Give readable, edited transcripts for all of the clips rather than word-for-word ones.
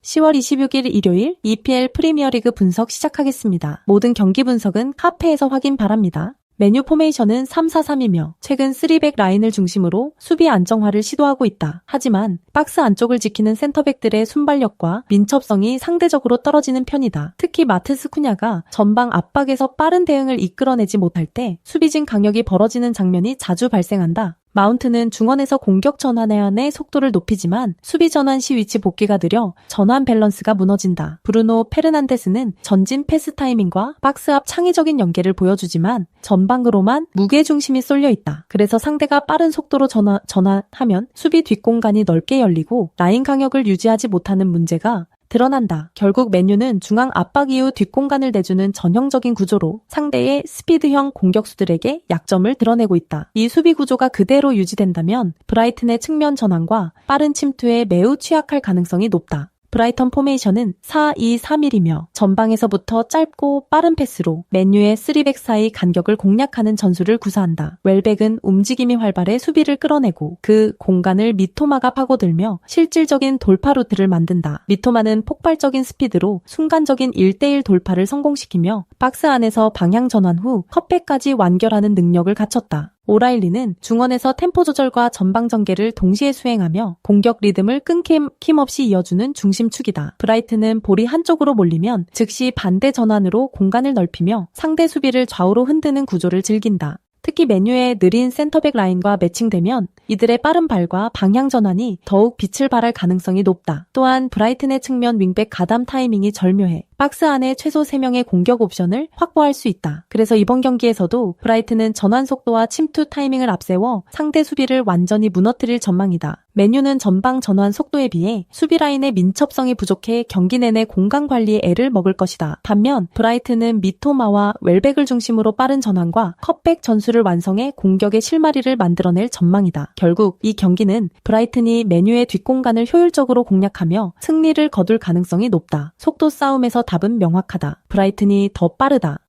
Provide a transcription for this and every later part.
10월 26일 일요일 EPL 프리미어리그 분석 시작하겠습니다. 모든 경기 분석은 카페에서 확인 바랍니다. 메뉴 포메이션은 3-4-3이며 최근 3백 라인을 중심으로 수비 안정화를 시도하고 있다. 하지만 박스 안쪽을 지키는 센터백들의 순발력과 민첩성이 상대적으로 떨어지는 편이다. 특히 마트스 쿠냐가 전방 압박에서 빠른 대응을 이끌어내지 못할 때 수비진 강력이 벌어지는 장면이 자주 발생한다. 마운트는 중원에서 공격 전환의 속도를 높이지만 수비 전환 시 위치 복귀가 느려 전환 밸런스가 무너진다. 브루노 페르난데스는 전진 패스 타이밍과 박스 앞 창의적인 연계를 보여주지만 전방으로만 무게중심이 쏠려 있다. 그래서 상대가 빠른 속도로 전환하면 수비 뒷공간이 넓게 열리고 라인 강역을 유지하지 못하는 문제가 드러난다. 결국 맨유는 중앙 압박 이후 뒷공간을 내주는 전형적인 구조로 상대의 스피드형 공격수들에게 약점을 드러내고 있다. 이 수비 구조가 그대로 유지된다면 브라이튼의 측면 전환과 빠른 침투에 매우 취약할 가능성이 높다. 브라이턴 포메이션은 4-2-3-1이며 전방에서부터 짧고 빠른 패스로 맨유의 3백 사이 간격을 공략하는 전술을 구사한다. 웰백은 움직임이 활발해 수비를 끌어내고 그 공간을 미토마가 파고들며 실질적인 돌파 루트를 만든다. 미토마는 폭발적인 스피드로 순간적인 1대1 돌파를 성공시키며 박스 안에서 방향 전환 후 컵백까지 완결하는 능력을 갖췄다. 오라일리는 중원에서 템포 조절과 전방 전개를 동시에 수행하며 공격 리듬을 끊김없이 이어주는 중심축이다. 브라이튼은 볼이 한쪽으로 몰리면 즉시 반대 전환으로 공간을 넓히며 상대 수비를 좌우로 흔드는 구조를 즐긴다. 특히 맨유의 느린 센터백 라인과 매칭되면 이들의 빠른 발과 방향 전환이 더욱 빛을 발할 가능성이 높다. 또한 브라이튼의 측면 윙백 가담 타이밍이 절묘해 박스 안에 최소 3명의 공격 옵션을 확보할 수 있다. 그래서 이번 경기에서도 브라이튼은 전환 속도와 침투 타이밍을 앞세워 상대 수비를 완전히 무너뜨릴 전망이다. 맨유는 전방 전환 속도에 비해 수비 라인의 민첩성이 부족해 경기 내내 공간 관리에 애를 먹을 것이다. 반면 브라이튼은 미토마와 웰백을 중심으로 빠른 전환과 컵백 전술을 완성해 공격의 실마리를 만들어낼 전망이다. 결국 이 경기는 브라이튼이 맨유의 뒷공간을 효율적으로 공략하며 승리를 거둘 가능성이 높다. 속도 싸움에서 답은 명확하다. 브라이튼이 더 빠르다.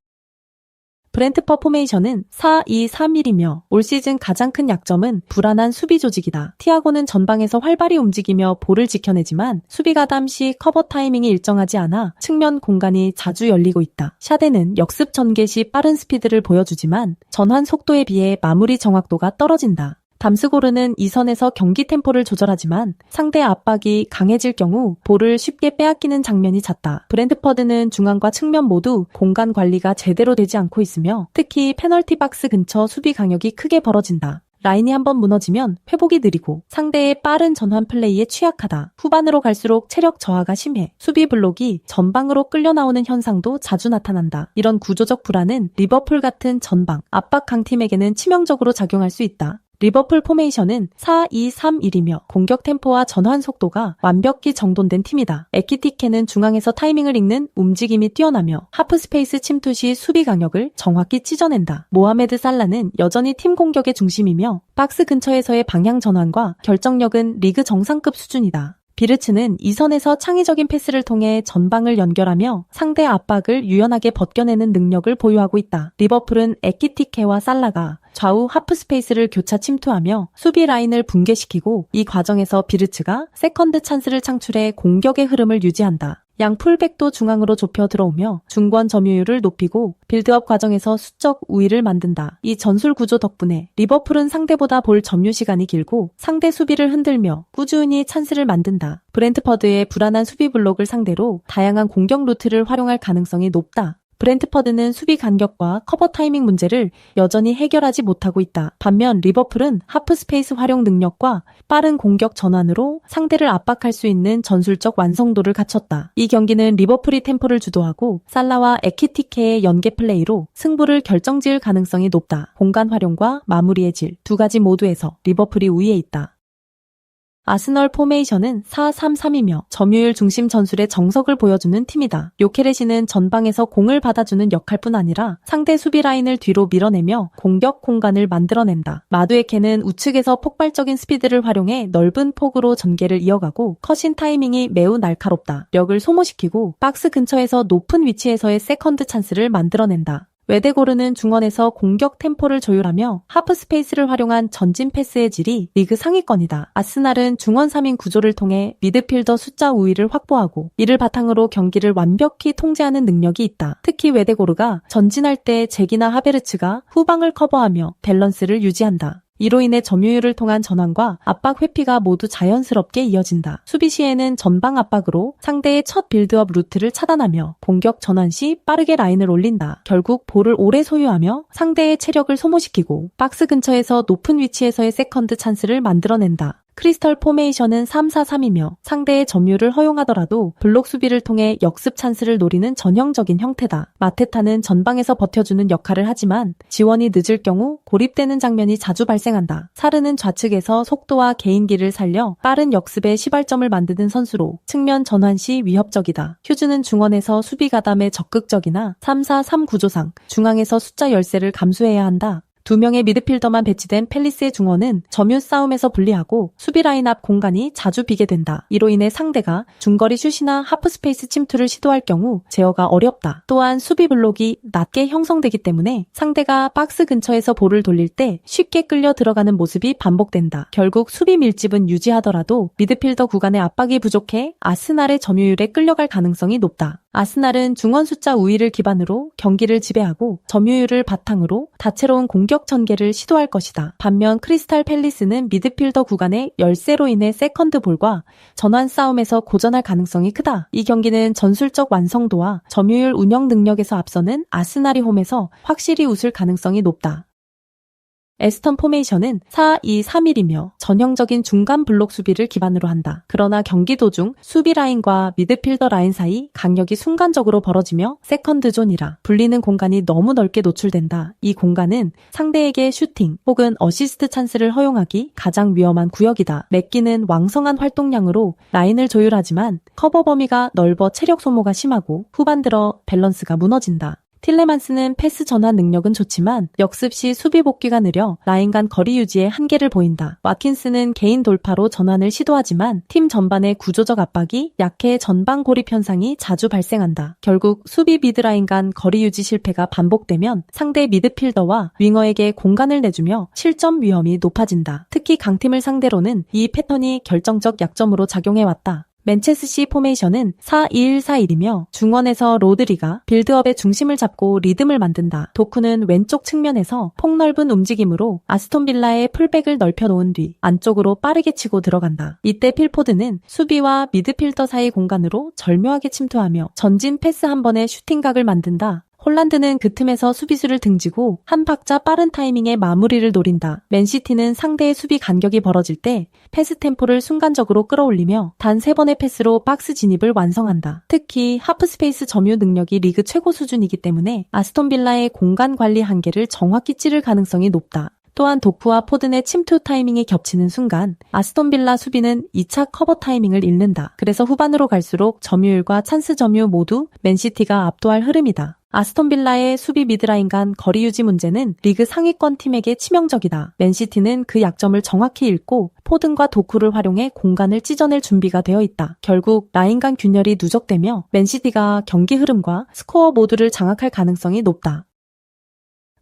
브렌트퍼드 포메이션은 4-2-3-1이며 올 시즌 가장 큰 약점은 불안한 수비 조직이다. 티아고는 전방에서 활발히 움직이며 볼을 지켜내지만 수비 가담 시 커버 타이밍이 일정하지 않아 측면 공간이 자주 열리고 있다. 샤데는 역습 전개 시 빠른 스피드를 보여주지만 전환 속도에 비해 마무리 정확도가 떨어진다. 담스고르는 이선에서 경기 템포를 조절하지만 상대 압박이 강해질 경우 볼을 쉽게 빼앗기는 장면이 잦다. 브렌트퍼드는 중앙과 측면 모두 공간 관리가 제대로 되지 않고 있으며 특히 페널티 박스 근처 수비 강역이 크게 벌어진다. 라인이 한번 무너지면 회복이 느리고 상대의 빠른 전환 플레이에 취약하다. 후반으로 갈수록 체력 저하가 심해 수비 블록이 전방으로 끌려 나오는 현상도 자주 나타난다. 이런 구조적 불안은 리버풀 같은 전방 압박 강팀에게는 치명적으로 작용할 수 있다. 리버풀 포메이션은 4-2-3-1이며 공격 템포와 전환 속도가 완벽히 정돈된 팀이다. 에키티케는 중앙에서 타이밍을 읽는 움직임이 뛰어나며 하프스페이스 침투 시 수비 강역을 정확히 찢어낸다. 모하메드 살라는 여전히 팀 공격의 중심이며 박스 근처에서의 방향 전환과 결정력은 리그 정상급 수준이다. 비르츠는 이선에서 창의적인 패스를 통해 전방을 연결하며 상대 압박을 유연하게 벗겨내는 능력을 보유하고 있다. 리버풀은 에키티케와 살라가 좌우 하프스페이스를 교차 침투하며 수비 라인을 붕괴시키고 이 과정에서 비르츠가 세컨드 찬스를 창출해 공격의 흐름을 유지한다. 양 풀백도 중앙으로 좁혀 들어오며 중권 점유율을 높이고 빌드업 과정에서 수적 우위를 만든다. 이 전술 구조 덕분에 리버풀은 상대보다 볼 점유 시간이 길고 상대 수비를 흔들며 꾸준히 찬스를 만든다. 브렌트퍼드의 불안한 수비 블록을 상대로 다양한 공격 루트를 활용할 가능성이 높다. 브렌트퍼드는 수비 간격과 커버 타이밍 문제를 여전히 해결하지 못하고 있다. 반면 리버풀은 하프스페이스 활용 능력과 빠른 공격 전환으로 상대를 압박할 수 있는 전술적 완성도를 갖췄다. 이 경기는 리버풀이 템포를 주도하고 살라와 에키티케의 연계 플레이로 승부를 결정지을 가능성이 높다. 공간 활용과 마무리의 질 두 가지 모두에서 리버풀이 우위에 있다. 아스널 포메이션은 4-3-3이며 점유율 중심 전술의 정석을 보여주는 팀이다. 요케레시는 전방에서 공을 받아주는 역할뿐 아니라 상대 수비 라인을 뒤로 밀어내며 공격 공간을 만들어낸다. 마두에케는 우측에서 폭발적인 스피드를 활용해 넓은 폭으로 전개를 이어가고 컷인 타이밍이 매우 날카롭다. 력을 소모시키고 박스 근처에서 높은 위치에서의 세컨드 찬스를 만들어낸다. 웨데고르는 중원에서 공격 템포를 조율하며 하프 스페이스를 활용한 전진 패스의 질이 리그 상위권이다. 아스날은 중원 3인 구조를 통해 미드필더 숫자 우위를 확보하고 이를 바탕으로 경기를 완벽히 통제하는 능력이 있다. 특히 웨데고르가 전진할 때 잭이나 하베르츠가 후방을 커버하며 밸런스를 유지한다. 이로 인해 점유율을 통한 전환과 압박 회피가 모두 자연스럽게 이어진다. 수비 시에는 전방 압박으로 상대의 첫 빌드업 루트를 차단하며 공격 전환 시 빠르게 라인을 올린다. 결국 볼을 오래 소유하며 상대의 체력을 소모시키고 박스 근처에서 높은 위치에서의 세컨드 찬스를 만들어낸다. 크리스털 포메이션은 3-4-3이며 상대의 점유를 허용하더라도 블록 수비를 통해 역습 찬스를 노리는 전형적인 형태다. 마테타는 전방에서 버텨주는 역할을 하지만 지원이 늦을 경우 고립되는 장면이 자주 발생한다. 사르는 좌측에서 속도와 개인기를 살려 빠른 역습에 시발점을 만드는 선수로 측면 전환 시 위협적이다. 휴즈는 중원에서 수비 가담에 적극적이나 3-4-3 구조상 중앙에서 숫자 열세를 감수해야 한다. 2명의 미드필더만 배치된 팰리스의 중원은 점유 싸움에서 불리하고 수비 라인 앞 공간이 자주 비게 된다. 이로 인해 상대가 중거리 슛이나 하프 스페이스 침투를 시도할 경우 제어가 어렵다. 또한 수비 블록이 낮게 형성되기 때문에 상대가 박스 근처에서 볼을 돌릴 때 쉽게 끌려 들어가는 모습이 반복된다. 결국 수비 밀집은 유지하더라도 미드필더 구간의 압박이 부족해 아스날의 점유율에 끌려갈 가능성이 높다. 아스날은 중원 숫자 우위를 기반으로 경기를 지배하고 점유율을 바탕으로 다채로운 공격 전개를 시도할 것이다. 반면 크리스탈 팰리스는 미드필더 구간의 열세로 인해 세컨드 볼과 전환 싸움에서 고전할 가능성이 크다. 이 경기는 전술적 완성도와 점유율 운영 능력에서 앞서는 아스날이 홈에서 확실히 웃을 가능성이 높다. 에스턴 포메이션은 4-2-3-1이며 전형적인 중간 블록 수비를 기반으로 한다. 그러나 경기 도중 수비 라인과 미드필더 라인 사이 간격이 순간적으로 벌어지며 세컨드 존이라 불리는 공간이 너무 넓게 노출된다. 이 공간은 상대에게 슈팅 혹은 어시스트 찬스를 허용하기 가장 위험한 구역이다. 맥기는 왕성한 활동량으로 라인을 조율하지만 커버 범위가 넓어 체력 소모가 심하고 후반 들어 밸런스가 무너진다. 틸레만스는 패스 전환 능력은 좋지만 역습 시 수비 복귀가 느려 라인 간 거리 유지에 한계를 보인다. 와킨스는 개인 돌파로 전환을 시도하지만 팀 전반의 구조적 압박이 약해 전방 고립 현상이 자주 발생한다. 결국 수비 미드라인 간 거리 유지 실패가 반복되면 상대 미드필더와 윙어에게 공간을 내주며 실점 위험이 높아진다. 특히 강팀을 상대로는 이 패턴이 결정적 약점으로 작용해왔다. 맨체스시 포메이션은 4-2-1-4-1이며 중원에서 로드리가 빌드업의 중심을 잡고 리듬을 만든다. 도쿠는 왼쪽 측면에서 폭넓은 움직임으로 아스톤 빌라의 풀백을 넓혀놓은 뒤 안쪽으로 빠르게 치고 들어간다. 이때 필포드는 수비와 미드필더 사이 공간으로 절묘하게 침투하며 전진 패스 한 번에 슈팅각을 만든다. 홀란드는 그 틈에서 수비수를 등지고 한 박자 빠른 타이밍에 마무리를 노린다. 맨시티는 상대의 수비 간격이 벌어질 때 패스 템포를 순간적으로 끌어올리며 단 3번의 패스로 박스 진입을 완성한다. 특히 하프 스페이스 점유 능력이 리그 최고 수준이기 때문에 아스톤 빌라의 공간 관리 한계를 정확히 찌를 가능성이 높다. 또한 도쿠와 포든의 침투 타이밍이 겹치는 순간 아스톤 빌라 수비는 2차 커버 타이밍을 잃는다. 그래서 후반으로 갈수록 점유율과 찬스 점유 모두 맨시티가 압도할 흐름이다. 아스톤 빌라의 수비 미드라인 간 거리 유지 문제는 리그 상위권 팀에게 치명적이다. 맨시티는 그 약점을 정확히 읽고 포든과 도쿠를 활용해 공간을 찢어낼 준비가 되어 있다. 결국 라인 간 균열이 누적되며 맨시티가 경기 흐름과 스코어 모두를 장악할 가능성이 높다.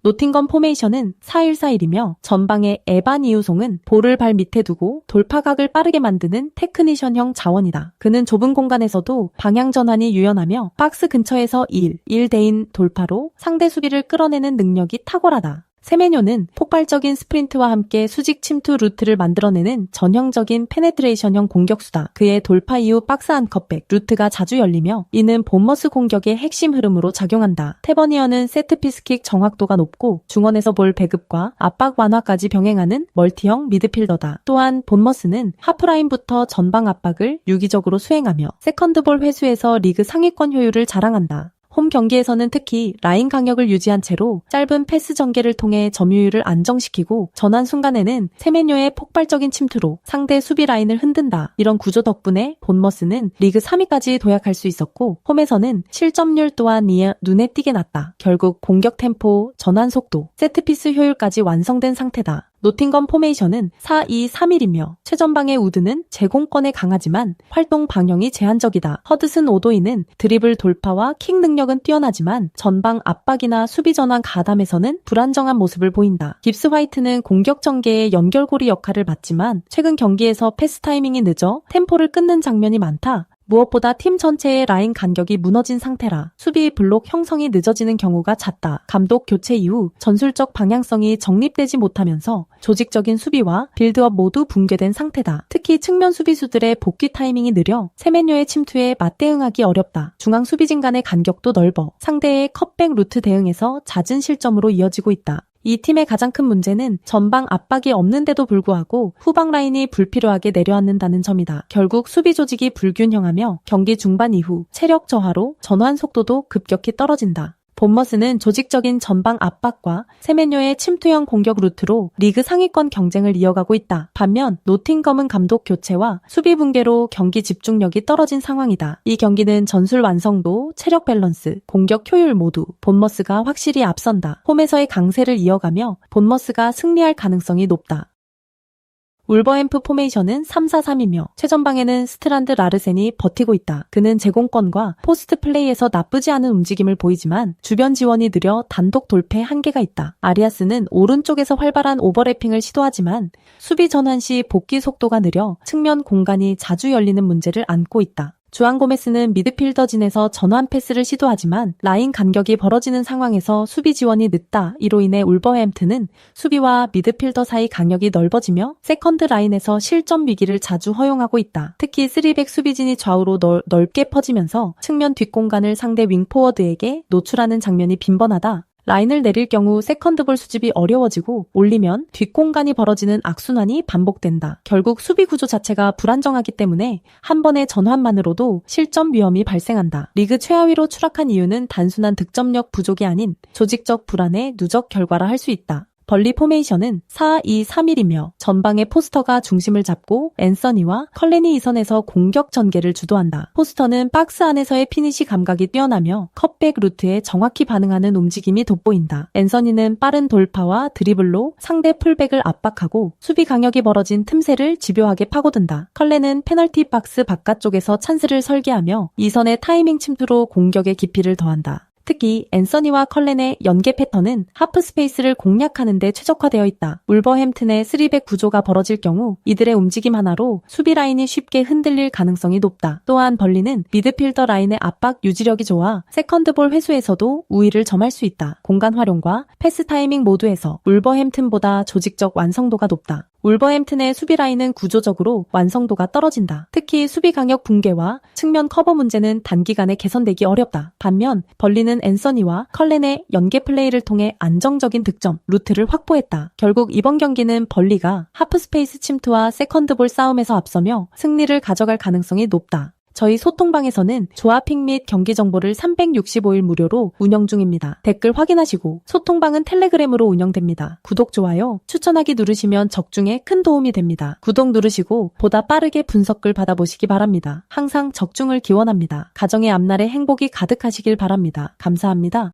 노팅검 포메이션은 4-1-4-1이며 전방의 에반 이우송은 볼을 발 밑에 두고 돌파각을 빠르게 만드는 테크니션형 자원이다. 그는 좁은 공간에서도 방향 전환이 유연하며 박스 근처에서 1대인 돌파로 상대 수비를 끌어내는 능력이 탁월하다. 세메뇨는 폭발적인 스프린트와 함께 수직 침투 루트를 만들어내는 전형적인 페네트레이션형 공격수다. 그의 돌파 이후 박스 안 컷백 루트가 자주 열리며 이는 본머스 공격의 핵심 흐름으로 작용한다. 테버니어는 세트피스킥 정확도가 높고 중원에서 볼 배급과 압박 완화까지 병행하는 멀티형 미드필더다. 또한 본머스는 하프라인부터 전방 압박을 유기적으로 수행하며 세컨드볼 회수에서 리그 상위권 효율을 자랑한다. 홈 경기에서는 특히 라인 강역을 유지한 채로 짧은 패스 전개를 통해 점유율을 안정시키고 전환 순간에는 세메뇨의 폭발적인 침투로 상대 수비 라인을 흔든다. 이런 구조 덕분에 본머스는 리그 3위까지 도약할 수 있었고 홈에서는 실점률 또한 눈에 띄게 났다. 결국 공격 템포, 전환 속도, 세트피스 효율까지 완성된 상태다. 노팅엄 포메이션은 4-2-3-1이며 최전방의 우드는 제공권에 강하지만 활동 방향이 제한적이다. 허드슨 오도이는 드리블 돌파와 킥 능력은 뛰어나지만 전방 압박이나 수비 전환 가담에서는 불안정한 모습을 보인다. 깁스 화이트는 공격 전개의 연결고리 역할을 맡지만 최근 경기에서 패스 타이밍이 늦어 템포를 끊는 장면이 많다. 무엇보다 팀 전체의 라인 간격이 무너진 상태라 수비 블록 형성이 늦어지는 경우가 잦다. 감독 교체 이후 전술적 방향성이 정립되지 못하면서 조직적인 수비와 빌드업 모두 붕괴된 상태다. 특히 측면 수비수들의 복귀 타이밍이 느려 세메뇨의 침투에 맞대응하기 어렵다. 중앙 수비진 간의 간격도 넓어 상대의 컷백 루트 대응에서 잦은 실점으로 이어지고 있다. 이 팀의 가장 큰 문제는 전방 압박이 없는데도 불구하고 후방 라인이 불필요하게 내려앉는다는 점이다. 결국 수비 조직이 불균형하며 경기 중반 이후 체력 저하로 전환 속도도 급격히 떨어진다. 본머스는 조직적인 전방 압박과 세메뇨의 침투형 공격 루트로 리그 상위권 경쟁을 이어가고 있다. 반면 노팅엄은 감독 교체와 수비 붕괴로 경기 집중력이 떨어진 상황이다. 이 경기는 전술 완성도, 체력 밸런스, 공격 효율 모두 본머스가 확실히 앞선다. 홈에서의 강세를 이어가며 본머스가 승리할 가능성이 높다. 울버햄프 포메이션은 3-4-3이며 최전방에는 스트란드 라르센이 버티고 있다. 그는 제공권과 포스트 플레이에서 나쁘지 않은 움직임을 보이지만 주변 지원이 느려 단독 돌패에 한계가 있다. 아리아스는 오른쪽에서 활발한 오버래핑을 시도하지만 수비 전환 시 복귀 속도가 느려 측면 공간이 자주 열리는 문제를 안고 있다. 주안 고메스는 미드필더진에서 전환 패스를 시도하지만 라인 간격이 벌어지는 상황에서 수비 지원이 늦다. 이로 인해 울버햄튼은 수비와 미드필더 사이 간격이 넓어지며 세컨드 라인에서 실점 위기를 자주 허용하고 있다. 특히 3백 수비진이 좌우로 넓게 퍼지면서 측면 뒷공간을 상대 윙포워드에게 노출하는 장면이 빈번하다. 라인을 내릴 경우 세컨드볼 수집이 어려워지고 올리면 뒷공간이 벌어지는 악순환이 반복된다. 결국 수비 구조 자체가 불안정하기 때문에 한 번의 전환만으로도 실점 위험이 발생한다. 리그 최하위로 추락한 이유는 단순한 득점력 부족이 아닌 조직적 불안의 누적 결과라 할 수 있다. 벌리 포메이션은 4-2-3-1이며 전방의 포스터가 중심을 잡고 앤서니와 컬렌이 이선에서 공격 전개를 주도한다. 포스터는 박스 안에서의 피니시 감각이 뛰어나며 컷백 루트에 정확히 반응하는 움직임이 돋보인다. 앤서니는 빠른 돌파와 드리블로 상대 풀백을 압박하고 수비 강역이 벌어진 틈새를 집요하게 파고든다. 컬렌은 페널티 박스 바깥쪽에서 찬스를 설계하며 이선의 타이밍 침투로 공격의 깊이를 더한다. 특히 앤서니와 컬렌의 연계 패턴은 하프 스페이스를 공략하는 데 최적화되어 있다. 울버햄튼의 3백 구조가 벌어질 경우 이들의 움직임 하나로 수비 라인이 쉽게 흔들릴 가능성이 높다. 또한 벌리는 미드필더 라인의 압박 유지력이 좋아 세컨드볼 회수에서도 우위를 점할 수 있다. 공간 활용과 패스 타이밍 모두에서 울버햄튼보다 조직적 완성도가 높다. 울버햄튼의 수비 라인은 구조적으로 완성도가 떨어진다. 특히 수비 강역 붕괴와 측면 커버 문제는 단기간에 개선되기 어렵다. 반면 벌리는 앤서니와 컬렌의 연계 플레이를 통해 안정적인 득점 루트를 확보했다. 결국 이번 경기는 벌리가 하프스페이스 침투와 세컨드볼 싸움에서 앞서며 승리를 가져갈 가능성이 높다. 저희 소통방에서는 조합픽 및 경기 정보를 365일 무료로 운영 중입니다. 댓글 확인하시고 소통방은 텔레그램으로 운영됩니다. 구독, 좋아요, 추천하기 누르시면 적중에 큰 도움이 됩니다. 구독 누르시고 보다 빠르게 분석글 받아보시기 바랍니다. 항상 적중을 기원합니다. 가정의 앞날에 행복이 가득하시길 바랍니다. 감사합니다.